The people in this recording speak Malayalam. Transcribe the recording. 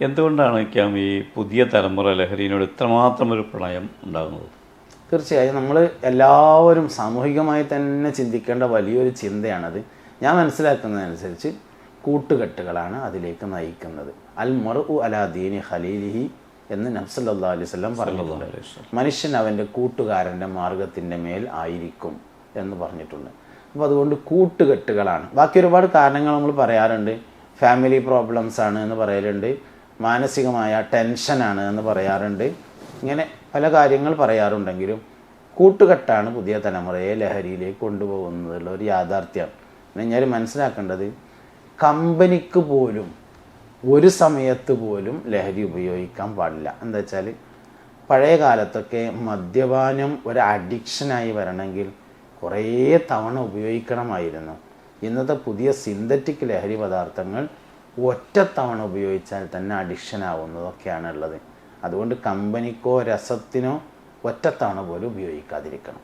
എന്തുകൊണ്ടാണ് ഈ പുതിയ തലമുറ ലഹരിയോട് ഇത്രമാത്രം ഒരു പ്രണയം ഉണ്ടാകുന്നത്? തീർച്ചയായും നമ്മൾ എല്ലാവരും സാമൂഹികമായി തന്നെ ചിന്തിക്കേണ്ട വലിയൊരു ചിന്തയാണത്. ഞാൻ മനസ്സിലാക്കുന്നതനുസരിച്ച് കൂട്ടുകെട്ടുകളാണ് അതിലേക്ക് നയിക്കുന്നത്. അൽ മർഉ അലാ ദീനി ഖലീലിഹി എന്ന് നബി സല്ലല്ലാഹു അലൈഹി വസല്ലം പറഞ്ഞിട്ടുണ്ട്. മനുഷ്യൻ അവൻ്റെ കൂട്ടുകാരൻ്റെ മാർഗത്തിൻ്റെ മേൽ ആയിരിക്കും എന്ന് പറഞ്ഞിട്ടുണ്ട്. അപ്പോൾ അതുകൊണ്ട് കൂട്ടുകെട്ടുകളാണ്. ബാക്കി ഒരുപാട് കാരണങ്ങൾ നമ്മൾ പറയാറുണ്ട്. ഫാമിലി പ്രോബ്ലംസ് ആണ് എന്ന് പറയലുണ്ട്, മാനസികമായ ടെൻഷനാണ് എന്ന് പറയാറുണ്ട്. ഇങ്ങനെ പല കാര്യങ്ങൾ പറയാറുണ്ടെങ്കിലും കൂട്ടുകെട്ടാണ് പുതിയ തലമുറയെ ലഹരിയിലേക്ക് കൊണ്ടുപോകുന്നതുള്ള ഒരു യാഥാർത്ഥ്യം. ഞാൻ മനസ്സിലാക്കേണ്ടത്, കമ്പനിക്ക് പോലും ഒരു സമയത്ത് പോലും ലഹരി ഉപയോഗിക്കാൻ പാടില്ല. എന്താ വെച്ചാൽ പഴയ കാലത്തൊക്കെ മദ്യപാനം ഒരു അഡിക്ഷനായി വരണമെങ്കിൽ കുറേ തവണ ഉപയോഗിക്കണമായിരുന്നു. ഇന്നത്തെ പുതിയ സിന്തറ്റിക് ലഹരി പദാർത്ഥങ്ങൾ ഒറ്റത്തവണ ഉപയോഗിച്ചാൽ തന്നെ അഡിക്ഷൻ ആവുന്നതൊക്കെയാണ് ഉള്ളത്. അതുകൊണ്ട് കമ്പനിക്കോ രസത്തിനോ ഒറ്റത്തവണ പോലും ഉപയോഗിക്കാതിരിക്കണം.